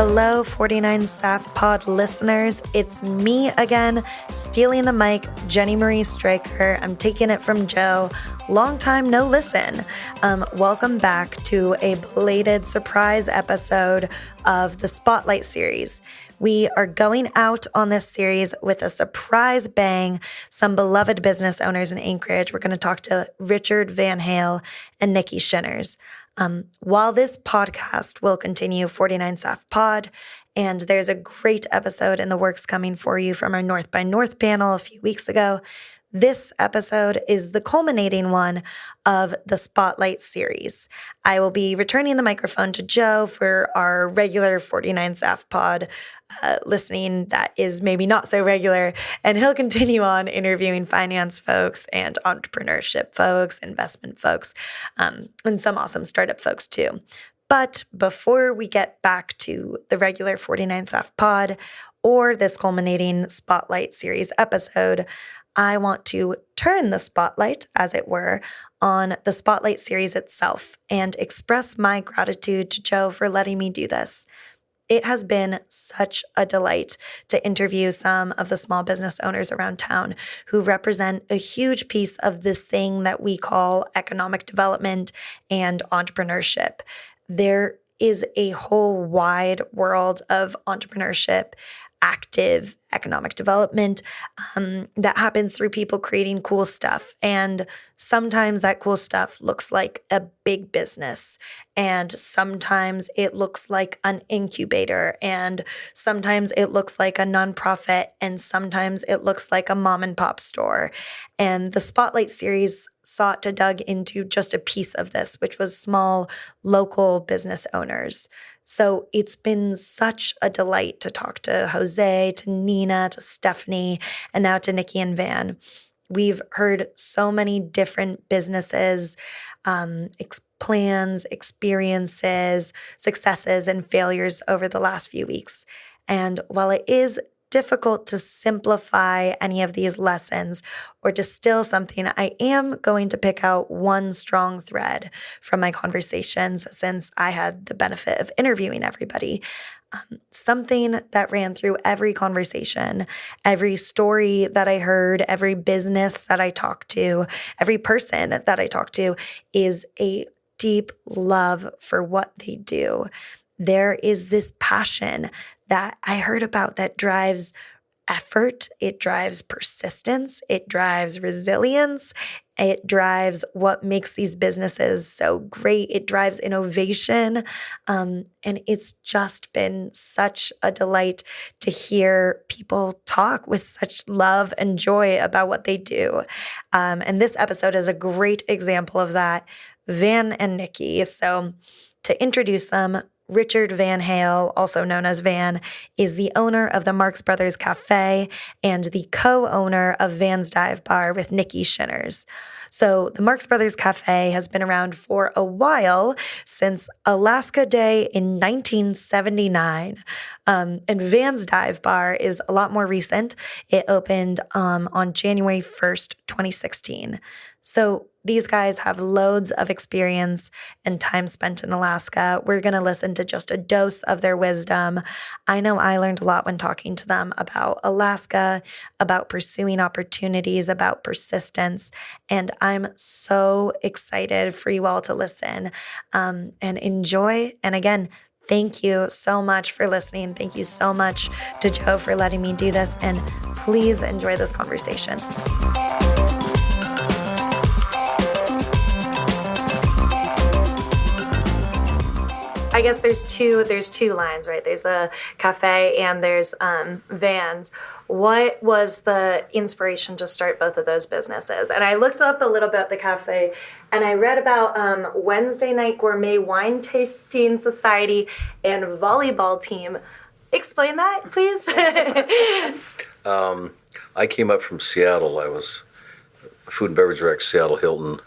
Hello, 49 Staff Pod listeners. It's me again, stealing the mic, Jenny Marie Stryker. I'm taking it from Joe. Long time no listen. Welcome back to a belated surprise episode of the Spotlight series. We are going out on this series with a surprise bang. Some beloved business owners in Anchorage. We're going to talk to Richard Van Hale and Nikki Shinners. While this podcast will continue, 49 Staff Pod, and there's a great episode in the works coming for you from our North by North panel a few weeks ago. This episode is the culminating one of the Spotlight series. I will be returning the microphone to Joe for our regular 49 Staff Pod listening that is maybe not so regular, and he'll continue on interviewing finance folks and entrepreneurship folks, investment folks, and some awesome startup folks too. But before we get back to the regular 49 Staff Pod or this culminating Spotlight series episode, I want to turn the spotlight, as it were, on the Spotlight series itself and express my gratitude to Joe for letting me do this. It has been such a delight to interview some of the small business owners around town who represent a huge piece of this thing that we call economic development and entrepreneurship. There is a whole wide world of entrepreneurship, active economic development that happens through people creating cool stuff. And sometimes that cool stuff looks like a big business. And sometimes it looks like an incubator. And sometimes it looks like a nonprofit. And sometimes it looks like a mom and pop store. And the Spotlight series sought to dig into just a piece of this, which was small local business owners. So it's been such a delight to talk to Jose, to Nina, to Stephanie, and now to Nikki and Van. We've heard so many different businesses, plans, experiences, successes, and failures over the last few weeks. And while it is difficult to simplify any of these lessons or distill something, I am going to pick out one strong thread from my conversations since I had the benefit of interviewing everybody. Something that ran through every conversation, every story that I heard, every business that I talked to, every person that I talked to is a deep love for what they do. There is this passion that I heard about that drives effort, it drives persistence, it drives resilience, it drives what makes these businesses so great, it drives innovation, and it's just been such a delight to hear people talk with such love and joy about what they do. And this episode is a great example of that. Van and Nikki. So to introduce them, Richard Van Hale, also known as Van, is the owner of the Marx Brothers Cafe and the co-owner of Van's Dive Bar with Nikki Shinners. So the Marx Brothers Cafe has been around for a while, since Alaska Day in 1979. And Van's Dive Bar is a lot more recent. It opened on January 1st, 2016. So these guys have loads of experience and time spent in Alaska. We're going to listen to just a dose of their wisdom. I know I learned a lot when talking to them about Alaska, about pursuing opportunities, about persistence. And I'm so excited for you all to listen and enjoy. And again, thank you so much for listening. Thank you so much to Joe for letting me do this. And please enjoy this conversation. I guess there's two lines, right? There's a cafe and there's Vans. What was the inspiration to start both of those businesses? And I looked up a little bit at the cafe, and I read about Wednesday Night Gourmet Wine Tasting Society and volleyball team. Explain that, please. I came up from Seattle. I was a food and beverage director, Seattle Hilton,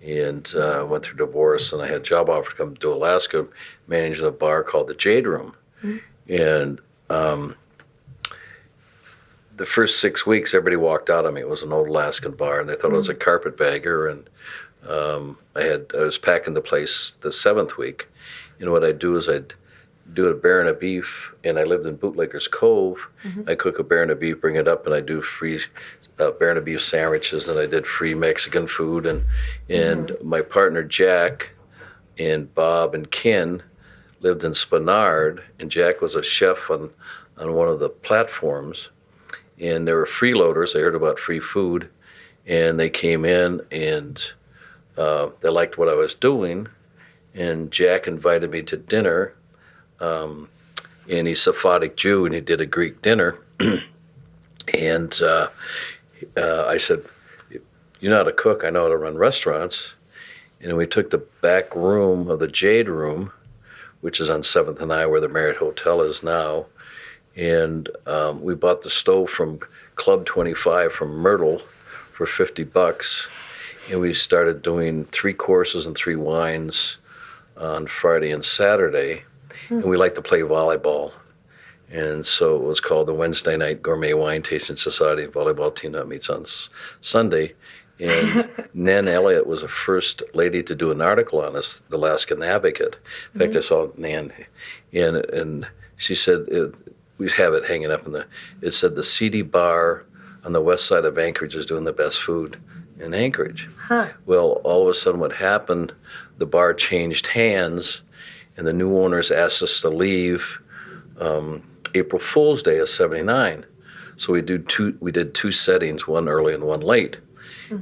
and went through divorce, and I had a job offer to come to Alaska, managing a bar called the Jade Room. Mm-hmm. And the first 6 weeks, everybody walked out on me. It was an old Alaskan bar, and they thought I was a carpetbagger. And I was packing the place the seventh week, and what I'd do is I'd do a bear and a beef, and I lived in Bootlegger's Cove. I cook a bear and a beef, bring it up, and I do free bear and a beef sandwiches, and I did free Mexican food. And my partner Jack and Bob and Ken lived in Spanard, and Jack was a chef on one of the platforms, and they were freeloaders. They heard about free food, and they came in, and they liked what I was doing, and Jack invited me to dinner, and he's Sephardic Jew, and he did a Greek dinner, and I said, "You know how to cook, I know how to run restaurants," and we took the back room of the Jade Room, which is on 7th and I, where the Marriott Hotel is now. And we bought the stove from Club 25 from Myrtle for $50. And we started doing 3 courses and 3 wines on Friday and Saturday. And we like to play volleyball. And so it was called the Wednesday Night Gourmet Wine Tasting Society. Volleyball team-up meets on Sunday. And Nan Elliott was the first lady to do an article on us, the Alaskan Advocate. In fact, I saw Nan, and she said, we have it hanging up it said the seedy bar on the west side of Anchorage is doing the best food in Anchorage. Well, all of a sudden what happened, the bar changed hands, and the new owners asked us to leave April Fool's Day of '79. So we did 2 settings, one early and one late.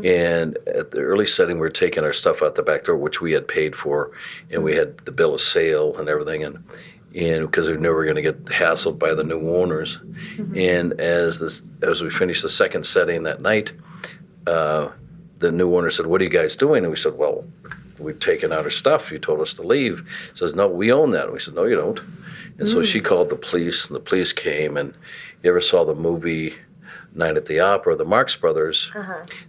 And at the early setting, we were taking our stuff out the back door, which we had paid for, and we had the bill of sale and everything, and because we knew we were going to get hassled by the new owners. And as we finished the second setting that night, the new owner said, "What are you guys doing?" And we said, "Well, we've taken out our stuff. You told us to leave." He says, "No, we own that." And we said, "No, you don't." And so she called the police, and the police came. And you ever saw the movie Night at the Opera, the Marx Brothers?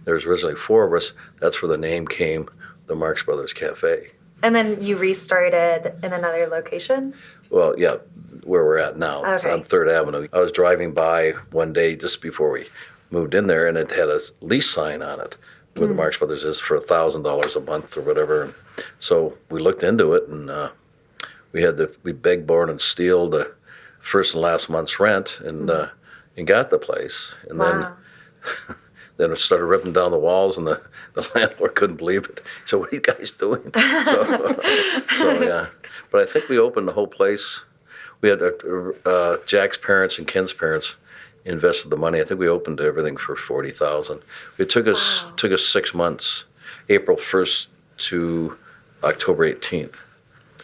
There was originally 4 of us. That's where the name came, the Marx Brothers Cafe. And then you restarted in another location? Well, yeah, where we're at now. It's on 3rd Avenue. I was driving by one day just before we moved in there, and it had a lease sign on it where the Marx Brothers is for $1,000 a month or whatever. And so we looked into it, and we begged, borrowed, and steal the first and last month's rent, and got the place. And then it started ripping down the walls, and the landlord couldn't believe it. So what are you guys doing? So yeah. But I think we opened the whole place. We had Jack's parents and Ken's parents invested the money. I think we opened everything for $40,000. It took us 6 months, April 1st to October 18th.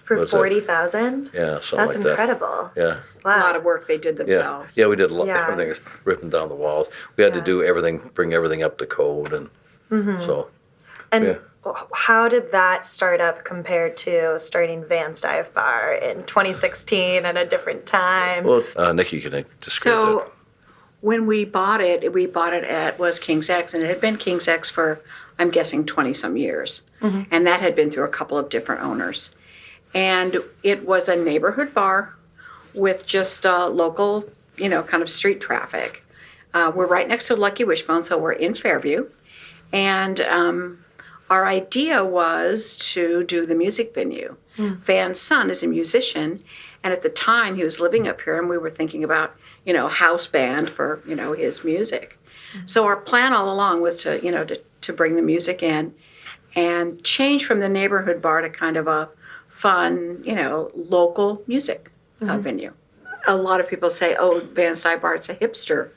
For 40,000? Yeah, something like that. That's incredible. Yeah. Wow. A lot of work they did themselves. Yeah, we did a lot. Everything was ripping down the walls. We had to do everything, bring everything up to code, and so. And how did that start up compared to starting Van's Dive Bar in 2016 at a different time? Well, Nikki can describe that. When we bought it was King's X, and it had been King's X for, I'm guessing, 20-some years. And that had been through a couple of different owners. And it was a neighborhood bar with just local, kind of street traffic. We're right next to Lucky Wishbone, so we're in Fairview. And our idea was to do the music venue. Van's son is a musician, and at the time he was living up here, and we were thinking about, house band for, his music. So our plan all along was to bring the music in and change from the neighborhood bar to kind of a fun, local music venue. A lot of people say, "Oh, Van's Dive Bar, it's a hipster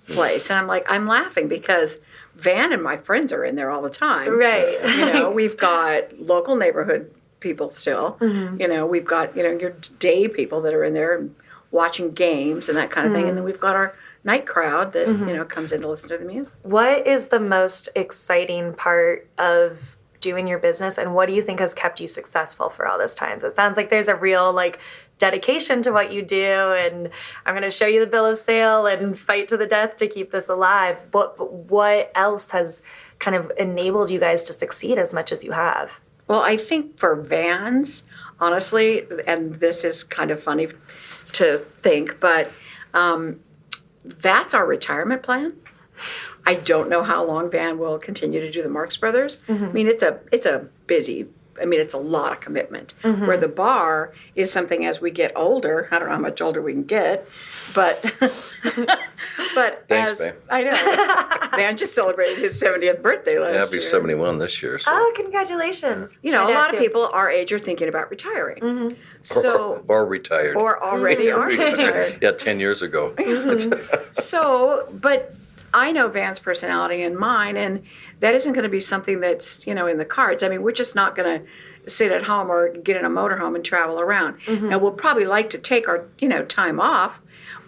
place." And I'm like, I'm laughing because Van and my friends are in there all the time. Right. We've got local neighborhood people still. We've got, your day people that are in there watching games and that kind of thing. And then we've got our night crowd that, comes in to listen to the music. What is the most exciting part of doing your business, and what do you think has kept you successful for all this time? So it sounds like there's a real dedication to what you do, and I'm going to show you the bill of sale and fight to the death to keep this alive. But what else has kind of enabled you guys to succeed as much as you have? Well, I think for Vans, honestly, and this is kind of funny to think, but that's our retirement plan. I don't know how long Van will continue to do the Marx Brothers. I mean, it's a busy I mean, it's a lot of commitment. Where the bar is something as we get older, I don't know how much older we can get, but but Thanks, as babe. I know, man just celebrated his 70th birthday last Yeah, I'll be year. 71 this year. So. Oh, congratulations. You know, My a dad lot of too. people our age are thinking about retiring. So Or retired. or already are retired. Yeah, 10 years ago. So, but I know Van's personality and mine, and that isn't going to be something that's, in the cards. I mean, we're just not going to sit at home or get in a motorhome and travel around. Now, we'll probably like to take our, time off,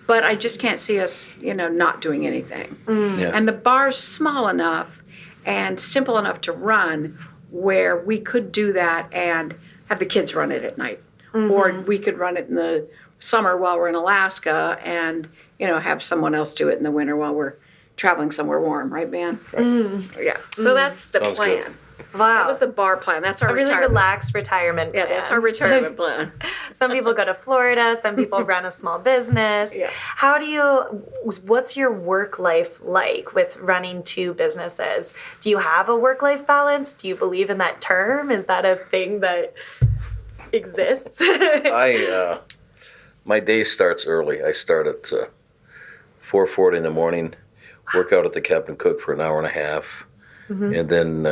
but I just can't see us, not doing anything. Yeah. And the bar's small enough and simple enough to run where we could do that and have the kids run it at night. Or we could run it in the summer while we're in Alaska and, have someone else do it in the winter while we're traveling somewhere warm, right, Van? Right. Yeah. So that's the Sounds plan. good. Wow. That was the bar plan. That's our a really retirement. relaxed retirement plan. Yeah, that's our retirement plan. Some people go to Florida, some people run a small business. Yeah. What's your work life like with running two businesses? Do you have a work life balance? Do you believe in that term? Is that a thing that exists? My day starts early. I start at 4:40 in the morning, work out at the Captain Cook for an hour and a half, and then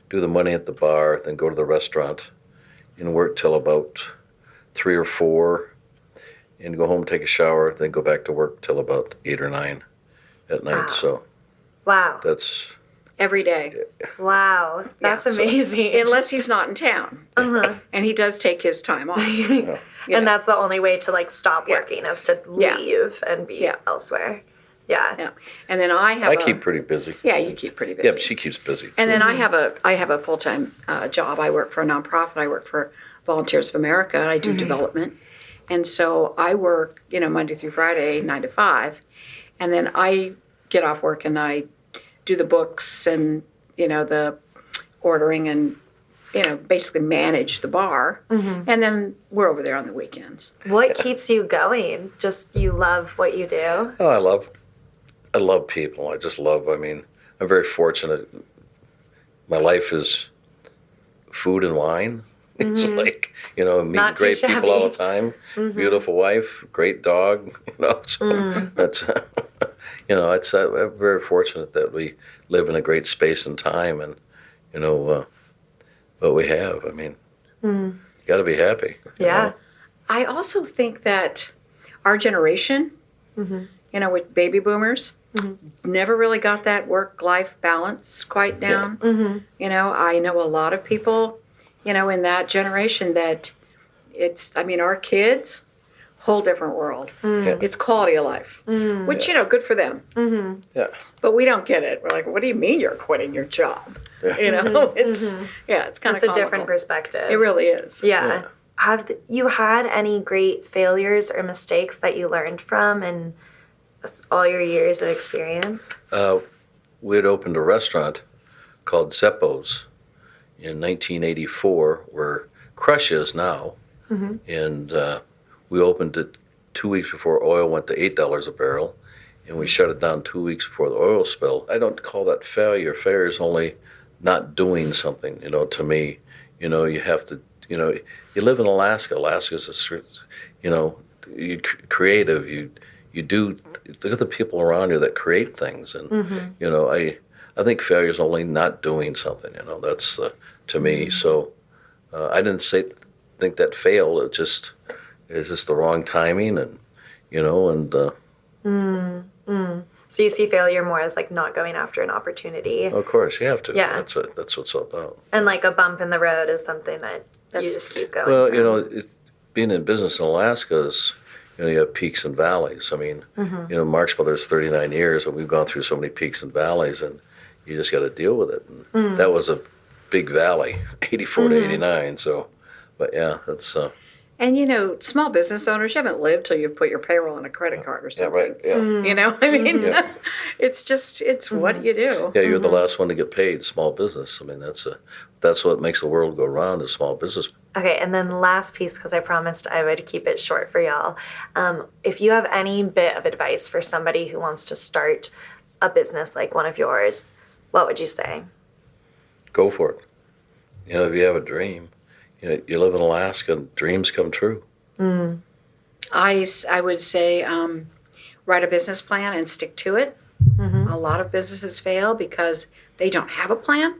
do the money at the bar, then go to the restaurant and work till about 3 or 4, and go home, take a shower, then go back to work till about 8 or 9 at night. Wow. So Wow. that's Every day. Wow. That's so- amazing. Unless he's not in town. And he does take his time off. And that's the only way to stop working is to Yeah. leave and be elsewhere. Yeah. Yeah. And then I keep pretty busy. Yeah, you keep pretty busy. Yeah, but she keeps busy. And then I have a full-time job. I work for a nonprofit. I work for Volunteers of America. And I do development. And so I work, Monday through Friday, 9 to 5. And then I get off work and I do the books and, the ordering and, basically manage the bar. And then we're over there on the weekends. What keeps you going? Just you love what you do? Oh, I love people. I just love, I'm very fortunate. My life is food and wine. It's like, meeting Not too great people all the shabby. time. Beautiful wife, great dog. So that's, I'm very fortunate that we live in a great space and time and, what we have. You got to be happy. you Yeah. know? I also think that our generation, with baby boomers, never really got that work-life balance quite down. I know a lot of people, in that generation that our kids, whole different world. Yeah. It's quality of life, which, good for them. Yeah. But we don't get it. We're like, what do you mean you're quitting your job? It's kind of It's a different perspective. It really is. Yeah. Have you had any great failures or mistakes that you learned from in all your years of experience? We had opened a restaurant called Zeppo's in 1984, where Crush is now. And we opened it 2 weeks before oil went to $8 a barrel, and we shut it down 2 weeks before the oil spill. I don't call that failure. Failure is only not doing something, to me. You have to, you live in Alaska. Alaska's you're creative. You do, look at the people around you that create things. And, I think failure is only not doing something, that's to me. So I didn't think that failed. It's just the wrong timing and, So you see failure more as not going after an opportunity. of course you have to. Yeah. That's what it's all about. And a bump in the road is something that you just keep going. Well, from. being in business in Alaska is, you have peaks and valleys. Marx Brothers 39 years, and we've gone through so many peaks and valleys, and you just got to deal with it. And that was a big valley, 84 to 89. So, but yeah, that's. And small business owners, you haven't lived till you've put your payroll on a credit card or Yeah, something. right. Yeah. Yeah. It's what you do. Yeah, you're the last one to get paid. Small business. That's what makes the world go round. Is small business. Okay, and then last piece, because I promised I would keep it short for y'all. If you have any bit of advice for somebody who wants to start a business like one of yours, what would you say? Go for it. If you have a dream, you live in Alaska, and dreams come true. I would say write a business plan and stick to it. A lot of businesses fail because they don't have a plan,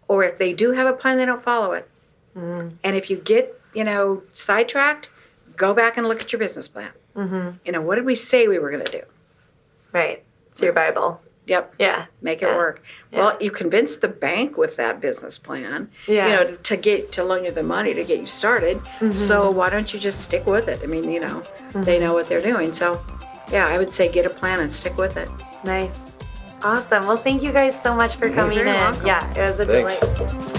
or if they do have a plan, they don't follow it. And if you get sidetracked, go back and look at your business plan. What did we say we were going to do? Right. It's your Bible. Yep. Yeah. Make it work. Yeah. Well, you convinced the bank with that business plan, to loan you the money to get you started. So why don't you just stick with it? I mean, they know what they're doing. So, yeah, I would say get a plan and stick with it. Nice. Awesome. Well, thank you guys so much for coming in. Welcome. Yeah, it was a Thanks. delight.